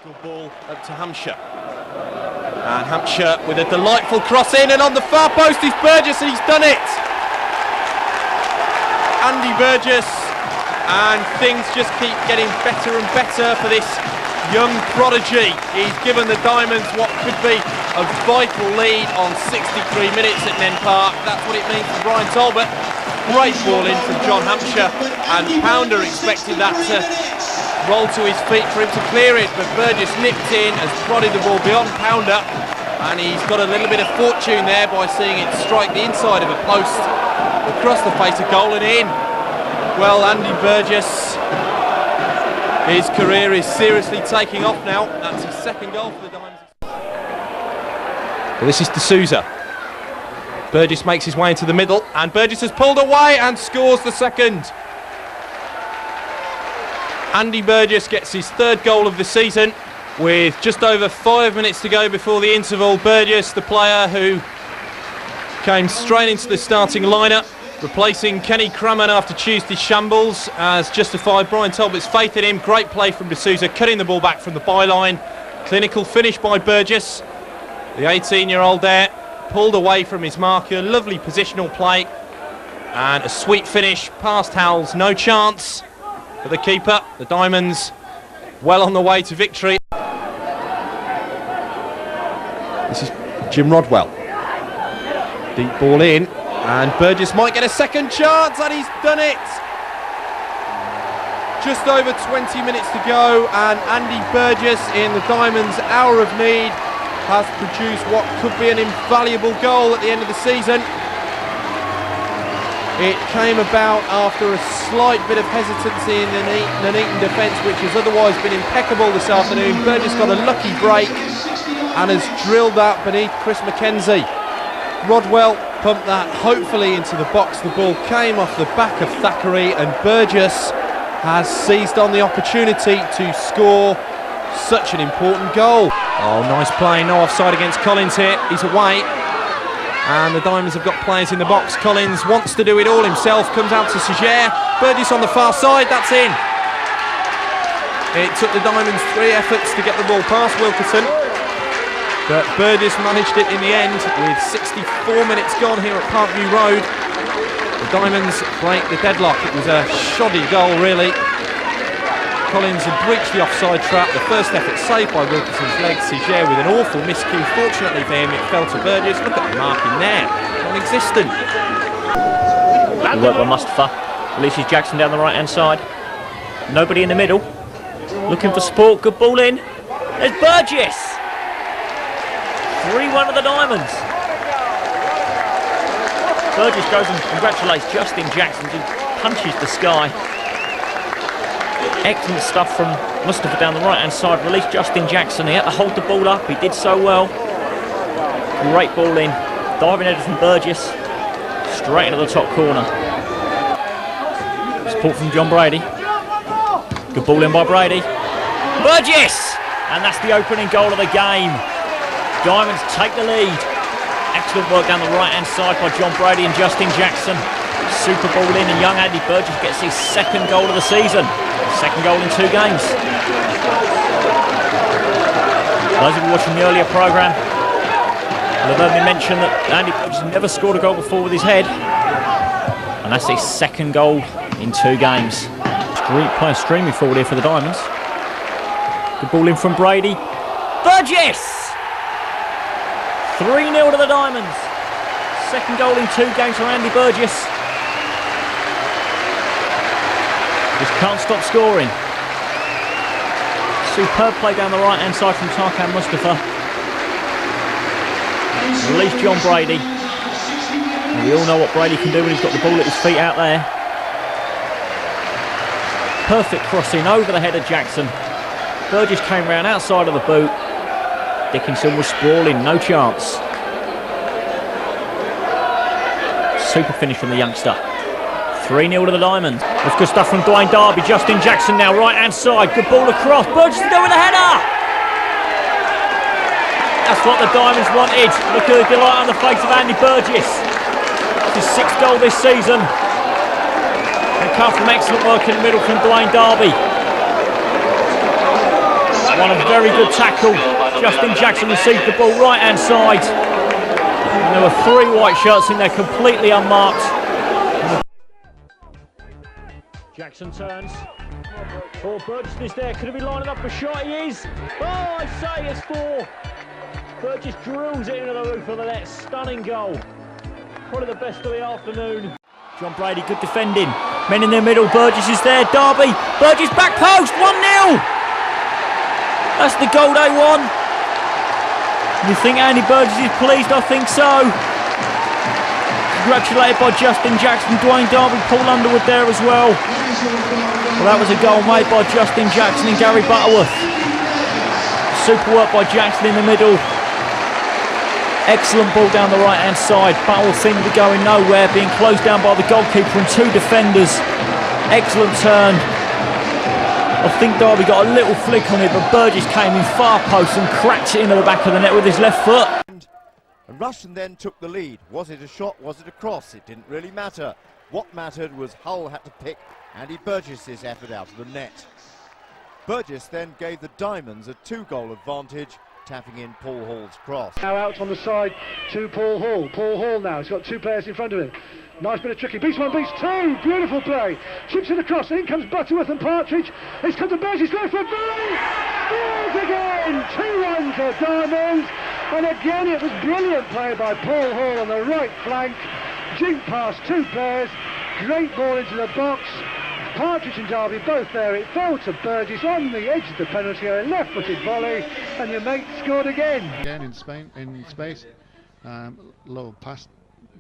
Good ball up to Hampshire. And Hampshire with a delightful cross in, and on the far post is Burgess, and he's done it! Andy Burgess, and things just keep getting better and better for this young prodigy. He's given the Diamonds what could be a vital lead on 63 minutes at Nen Park. That's what it means for Brian Talbot. Great ball in from John Hampshire, and Pounder expected that to roll to his feet for him to clear it, but Burgess nipped in, has prodded the ball beyond Pounder, and he's got a little bit of fortune there by seeing it strike the inside of a post across the face of goal and in. Well, Andy Burgess, his career is seriously taking off now. That's his second goal for the Diamonds. Well, this is D'Souza. Burgess makes his way into the middle, and Burgess has pulled away and scores the second. Andy Burgess gets his third goal of the season with just over 5 minutes to go before the interval. Burgess, the player who came straight into the starting lineup, replacing Kenny Craman after Tuesday's shambles, has justified Brian Talbot's faith in him. Great play from D'Souza, cutting the ball back from the byline. Clinical finish by Burgess. The 18-year-old there pulled away from his marker. Lovely positional play and a sweet finish past Howells. No chance for the keeper. The Diamonds well on the way to victory. This is Jim Rodwell. Deep ball in, and Burgess might get a second chance, and he's done it. Just over 20 minutes to go, and Andy Burgess, in the Diamonds' hour of need, has produced what could be an invaluable goal at the end of the season. It came about after a slight bit of hesitancy in the Nuneaton defence, which has otherwise been impeccable this afternoon. Burgess got a lucky break and has drilled that beneath Chris Mackenzie. Rodwell pumped that hopefully into the box. The ball came off the back of Thackeray, and Burgess has seized on the opportunity to score such an important goal. Oh, nice play, no offside against Collins here. He's away, and the Diamonds have got players in the box. Collins wants to do it all himself, comes out to Sager. Burgess on the far side, that's in. It took the Diamonds 3 efforts to get the ball past Wilkerson, but Burgess managed it in the end with 64 minutes gone here at Parkview Road. The Diamonds break the deadlock. It was a shoddy goal, really. Collins had breached the offside trap. The first effort saved by Wilkerson's leg. Sager with an awful miscue. Fortunately for him, it fell to Burgess. Look at the marking there, non-existent. Good work by Mustafa. Releases Jackson down the right-hand side. Nobody in the middle. Looking for support. Good ball in. There's Burgess. 3-1 to the Diamonds. Burgess goes and congratulates Justin Jackson, who punches the sky. Excellent stuff from Mustafa down the right-hand side. Released Justin Jackson. He had to hold the ball up. He did so well. Great ball in. Diving header from Burgess. Straight into the top corner. Support from John Brady. Good ball in by Brady. Burgess! And that's the opening goal of the game. Diamonds take the lead. Excellent work down the right-hand side by John Brady and Justin Jackson. Super ball in, and young Andy Burgess gets his second goal of the season. Second goal in 2 games. Those of you watching the earlier programme will have heard me mention that Andy Burgess never scored a goal before with his head, and that's his second goal in 2 games. Player streaming forward here for the Diamonds. Good ball in from Brady. Burgess! 3-0 to the Diamonds. Second goal in 2 games for Andy Burgess. Just can't stop scoring. Superb play down the right-hand side from Tarkan Mustafa. Release John Brady. And we all know what Brady can do when he's got the ball at his feet out there. Perfect crossing over the head of Jackson. Burgess came round outside of the boot. Dickinson was sprawling, no chance. Super finish from the youngster. 3-0 to the Diamonds. That's good stuff from Dwayne Darby. Justin Jackson now, right-hand side. Good ball across. Burgess to do with a header. That's what the Diamonds wanted. Look at the delight on the face of Andy Burgess. It's his 6th goal this season. It comes from excellent work in the middle from Dwayne Darby. One a very good tackle. Justin Jackson received the ball right hand side. And there were 3 white shirts in there completely unmarked. Jackson turns. Oh, Burgess is there. Could he be lining up a shot? He is. Oh, I say it's 4. Burgess drills it into the roof of the net. Stunning goal. Probably the best of the afternoon. John Brady, good defending. Men in the middle. Burgess is there. Derby. Burgess back post. 1-0. That's the goal they won. You think Andy Burgess is pleased? I think so. Congratulated by Justin Jackson, Dwayne Derby, Paul Underwood there as well. Well, that was a goal made by Justin Jackson and Gary Butterworth. Super work by Jackson in the middle. Excellent ball down the right hand side. Butterworth seemed to be going nowhere, being closed down by the goalkeeper and 2 defenders. Excellent turn. I think Derby got a little flick on it, but Burgess came in far post and cracked it into the back of the net with his left foot. And Rushden then took the lead. Was it a shot? Was it a cross? It didn't really matter. What mattered was Hull had to pick Andy Burgess's effort out of the net. Burgess then gave the Diamonds a 2-goal advantage, tapping in Paul Hall's cross. Now out on the side to Paul Hall. Paul Hall now, he's got 2 players in front of him. Nice bit of tricky. Beats 1, beats 2. Beautiful play. Chips it across. In comes Butterworth and Partridge. It's come to Burgess. Going for a volley. Scores again. 2-1 for Diamonds. And again, it was brilliant play by Paul Hall on the right flank. Jinked past 2 players. Great ball into the box. Partridge and Derby both there. It fell to Burgess on the edge of the penalty area. Left-footed volley. And your mate scored again. Again in space. Low pass.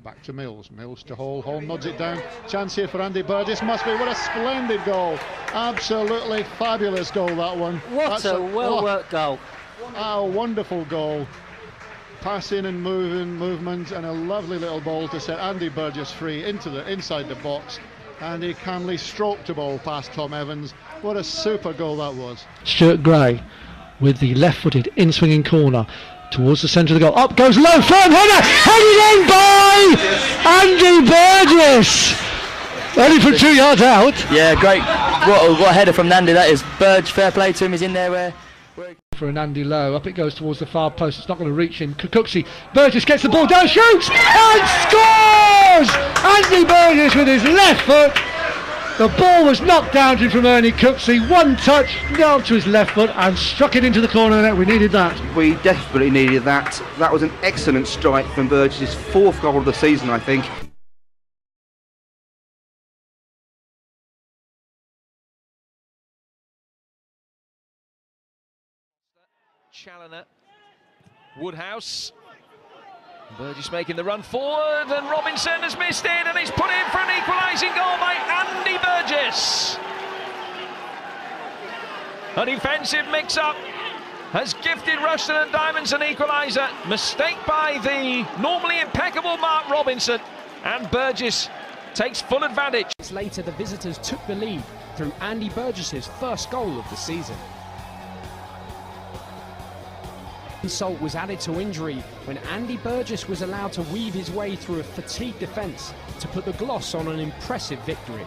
Back to Mills. Mills to Hall. Hall nods it down. Chance here for Andy Burgess. Must be. What a splendid goal. Absolutely fabulous goal, that one. That's a well-worked goal. Oh, wonderful goal. Passing and movement, and a lovely little ball to set Andy Burgess free inside the box. And he calmly stroked the ball past Tom Evans. What a super goal that was. Stuart Gray with the left-footed in-swinging corner towards the centre of the goal. Up goes low, firm header, headed in by Andy Burgess. Only from 2 yards out. Yeah, great. What a header from Andy that is. Burge, fair play to him. He's in there where for an Andy Lowe. Up it goes towards the far post. It's not going to reach in. Cooksey. Burgess gets the ball down, shoots and scores. Andy Burgess with his left foot. The ball was knocked down to him from Ernie Cooksey. 1 touch down to his left foot and struck it into the corner of the net. We needed that. We desperately needed that. That was an excellent strike from Burgess' 4th goal of the season, I think. Challoner, Woodhouse, Burgess making the run forward, and Robinson has missed it, and he's put in for an equalising goal by Andy Burgess. A defensive mix-up has gifted Rushden and Diamonds an equaliser. Mistake by the normally impeccable Mark Robinson, and Burgess takes full advantage. Later, the visitors took the lead through Andy Burgess's 1st goal of the season. Insult was added to injury when Andy Burgess was allowed to weave his way through a fatigued defence to put the gloss on an impressive victory.